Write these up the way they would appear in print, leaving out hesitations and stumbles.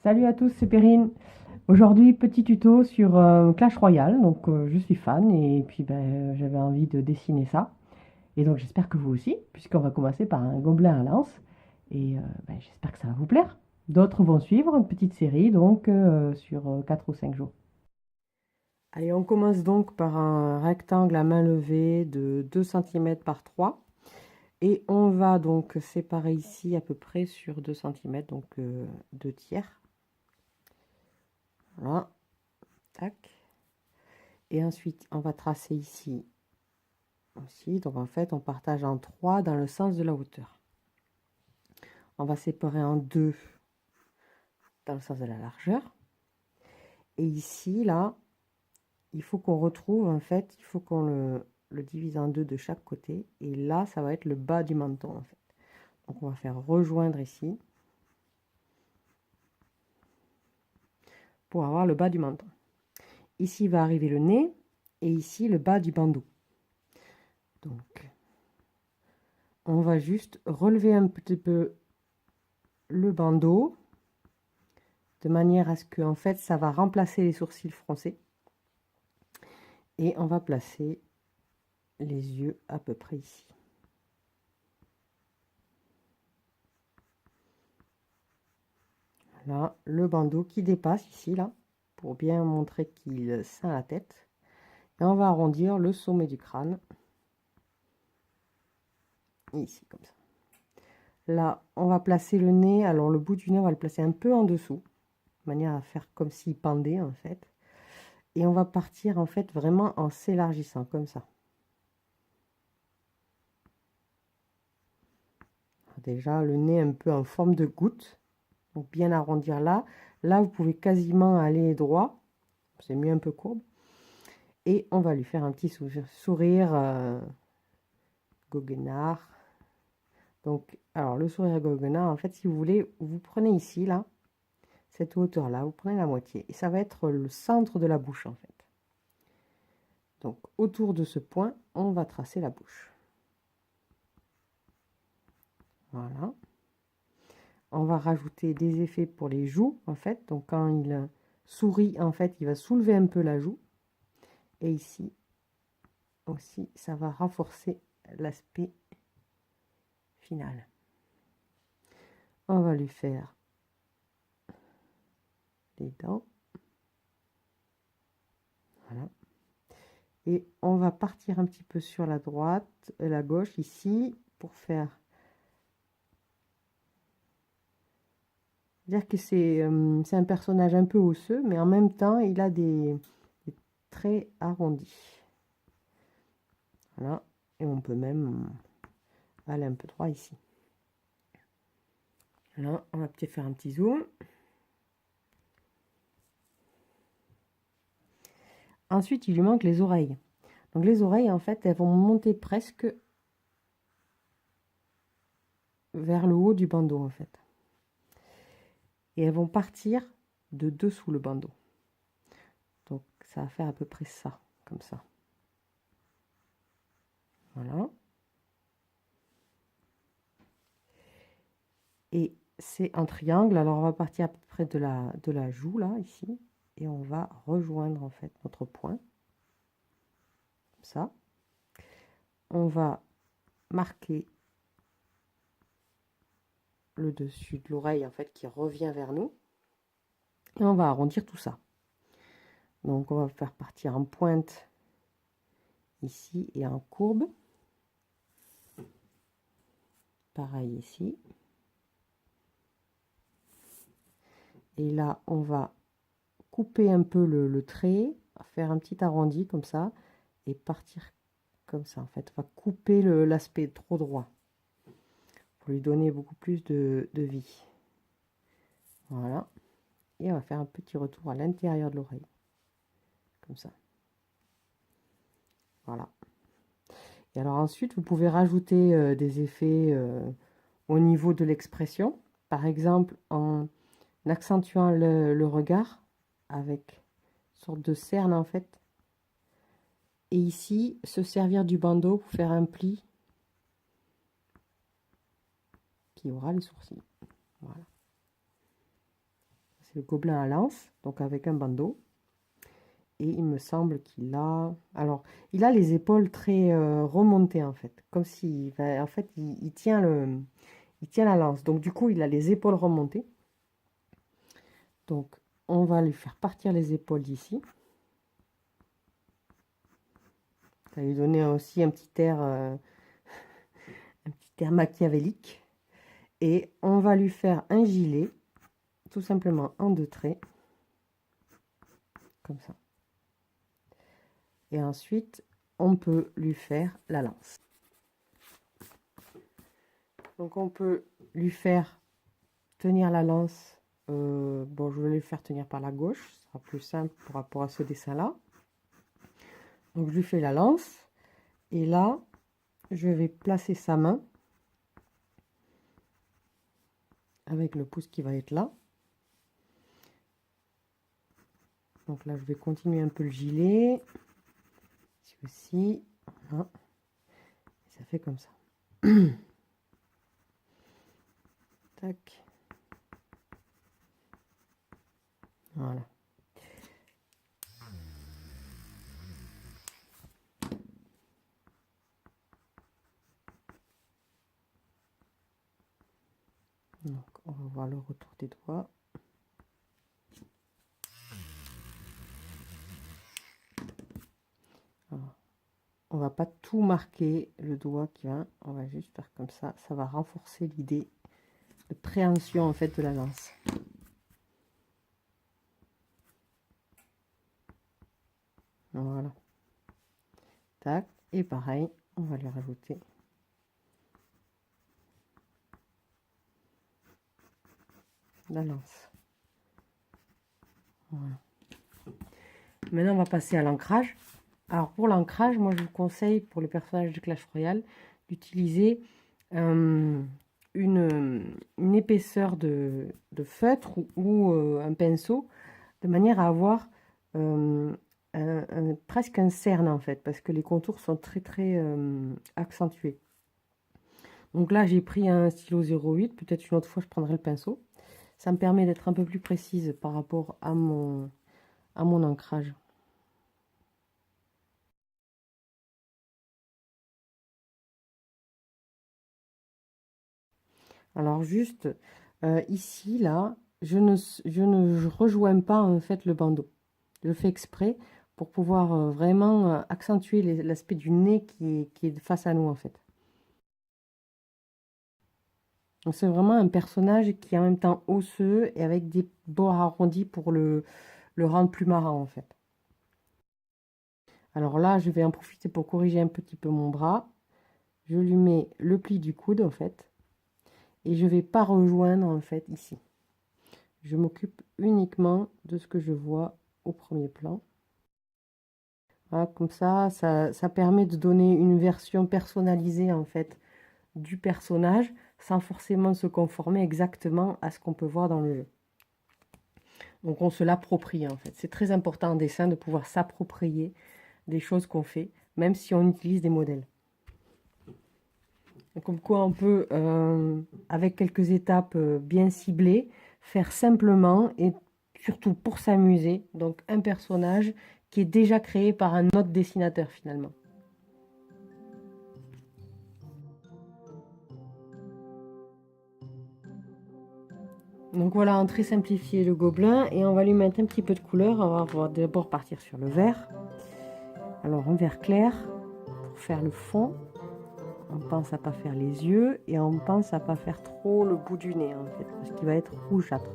Salut à tous, c'est Perrine. Aujourd'hui, petit tuto sur Clash Royale. Donc, je suis fan et puis j'avais envie de dessiner ça. Et donc, j'espère que vous aussi, puisqu'on va commencer par un gobelin à lance. Et j'espère que ça va vous plaire. D'autres vont suivre, une petite série donc sur 4 ou 5 jours. Allez, on commence donc par un rectangle à main levée de 2 cm par 3. Et on va donc séparer ici à peu près sur 2 cm, donc 2 tiers. Voilà, tac. Et ensuite, on va tracer ici aussi. Donc en fait, on partage en 3 dans le sens de la hauteur. On va séparer en 2 dans le sens de la largeur. Et ici, là, il faut qu'on retrouve, en fait, il faut qu'on le divise en 2 de chaque côté. Et là, ça va être le bas du menton, en fait. Donc on va faire rejoindre ici pour avoir le bas du menton. Ici va arriver le nez et ici le bas du bandeau. Donc, on va juste relever un petit peu le bandeau de manière à ce que en fait ça va remplacer les sourcils froncés et on va placer les yeux à peu près ici. Là, le bandeau qui dépasse ici là pour bien montrer qu'il ceint la tête et on va arrondir le sommet du crâne ici comme ça. Là, on va placer le nez, alors le bout du nez on va le placer un peu en dessous de manière à faire comme s'il pendait en fait. Et on va partir en fait vraiment en s'élargissant comme ça. Déjà le nez un peu en forme de goutte, donc bien arrondir là. Là vous pouvez quasiment aller droit, c'est mieux un peu courbe. Et on va lui faire un petit sourire goguenard. Donc alors le sourire goguenard, en fait si vous voulez, vous prenez ici là, cette hauteur là, vous prenez la moitié et ça va être le centre de la bouche en fait. Donc autour de ce point, on va tracer la bouche. Voilà. On va rajouter des effets pour les joues, en fait. Donc, quand il sourit, en fait, il va soulever un peu la joue. Et ici aussi, ça va renforcer l'aspect final. On va lui faire des dents. Voilà. Et on va partir un petit peu sur la droite et la gauche, ici, pour faire... dire que c'est un personnage un peu osseux, mais en même temps, il a des traits arrondis. Voilà. Et on peut même aller un peu droit ici. Là, on va peut-être faire un petit zoom. Ensuite, il lui manque les oreilles. Donc les oreilles, en fait, elles vont monter presque vers le haut du bandeau, en fait. Et elles vont partir de dessous le bandeau. Donc ça va faire à peu près ça, comme ça. Voilà. Et c'est un triangle. Alors on va partir à peu près de la joue, là, ici. Et on va rejoindre, en fait, notre point. Comme ça. On va marquer le dessus de l'oreille, en fait, qui revient vers nous. Et on va arrondir tout ça. Donc on va faire partir en pointe ici et en courbe. Pareil ici. Et là, on va couper un peu le trait, faire un petit arrondi comme ça, et partir comme ça. En fait, on va couper l'aspect trop droit pour lui donner beaucoup plus de vie. Voilà. Et on va faire un petit retour à l'intérieur de l'oreille. Comme ça. Voilà. Et alors ensuite, vous pouvez rajouter des effets au niveau de l'expression. Par exemple, en accentuant le regard avec une sorte de cerne en fait. Et ici, se servir du bandeau pour faire un pli qui aura les sourcils. Voilà. C'est le gobelin à lance, donc avec un bandeau. Et il me semble qu'il a... Alors, il a les épaules très remontées, en fait. Comme si... en fait, il tient il tient la lance. Donc, du coup, il a les épaules remontées. Donc, on va lui faire partir les épaules d'ici. Ça va lui donner aussi un petit air machiavélique. Et on va lui faire un gilet, tout simplement en 2 traits. Comme ça. Et ensuite, on peut lui faire la lance. Donc, on peut lui faire tenir la lance. Bon, je vais le faire tenir par la gauche. Ce sera plus simple par rapport à ce dessin-là. Donc, je lui fais la lance. Et là, je vais placer sa main avec le pouce qui va être là. Donc là, je vais continuer un peu le gilet. Ici aussi. Voilà. Et ça fait comme ça. Tac. Voilà. Donc, on va voir le retour des doigts. Alors, on va pas tout marquer le doigt qui va. On va juste faire comme ça. Ça va renforcer l'idée de préhension en fait de la lance. Voilà. Tac. Et pareil, on va lui rajouter la lance. Voilà. Maintenant, on va passer à l'ancrage. Alors, pour l'ancrage, moi, je vous conseille, pour les personnages de Clash Royale, d'utiliser une épaisseur de feutre ou un pinceau, de manière à avoir presque un cerne, en fait, parce que les contours sont très, très accentués. Donc là, j'ai pris un stylo 08. Peut-être une autre fois, je prendrai le pinceau. Ça me permet d'être un peu plus précise par rapport à mon ancrage. Alors juste ici, là, je ne rejoins pas en fait le bandeau. Je le fais exprès pour pouvoir vraiment accentuer l'aspect du nez qui est face à nous en fait. Donc c'est vraiment un personnage qui est en même temps osseux et avec des bords arrondis pour le rendre plus marrant en fait. Alors là, je vais en profiter pour corriger un petit peu mon bras. Je lui mets le pli du coude en fait. Et je ne vais pas rejoindre en fait ici. Je m'occupe uniquement de ce que je vois au premier plan. Voilà, comme ça permet de donner une version personnalisée en fait du personnage sans forcément se conformer exactement à ce qu'on peut voir dans le jeu. Donc on se l'approprie en fait. C'est très important en dessin de pouvoir s'approprier des choses qu'on fait, même si on utilise des modèles. Comme quoi on peut, avec quelques étapes bien ciblées, faire simplement et surtout pour s'amuser, donc un personnage qui est déjà créé par un autre dessinateur finalement. Donc voilà, un très simplifié le gobelin et on va lui mettre un petit peu de couleur. On va d'abord partir sur le vert. Alors un vert clair pour faire le fond. On pense à pas faire les yeux et on pense à pas faire trop le bout du nez en fait, parce qu'il va être rougeâtre.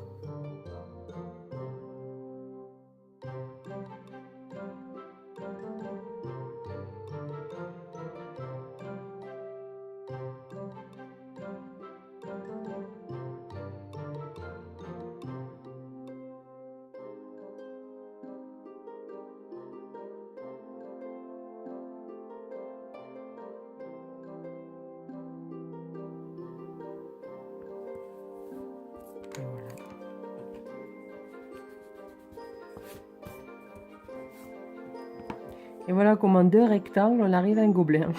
Voilà. Et voilà comment deux rectangles, on arrive à un gobelin.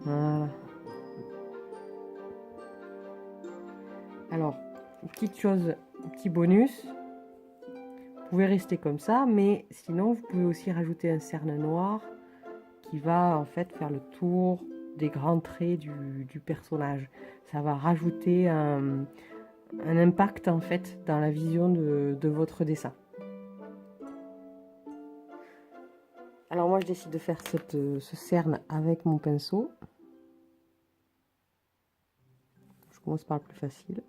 Voilà. Alors, une petite chose petit bonus. Vous pouvez rester comme ça, mais sinon vous pouvez aussi rajouter un cerne noir qui va en fait faire le tour des grands traits du personnage. Ça va rajouter un impact en fait dans la vision de votre dessin. Alors moi je décide de faire ce cerne avec mon pinceau. Je commence par le plus facile,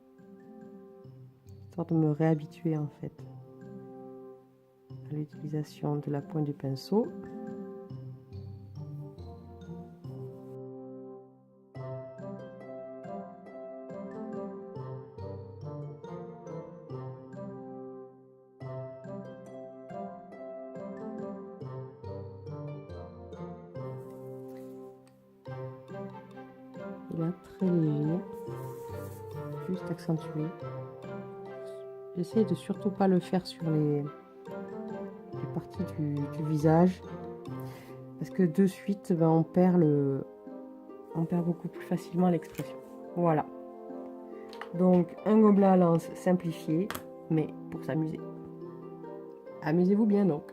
histoire de me réhabituer en fait à l'utilisation de la pointe du pinceau. Il est très léger, juste accentué. J'essaye de surtout pas le faire sur les parties du visage, parce que de suite ben, on perd beaucoup plus facilement l'expression. Voilà. Donc un gobelet à lance simplifié, mais pour s'amuser. Amusez-vous bien donc.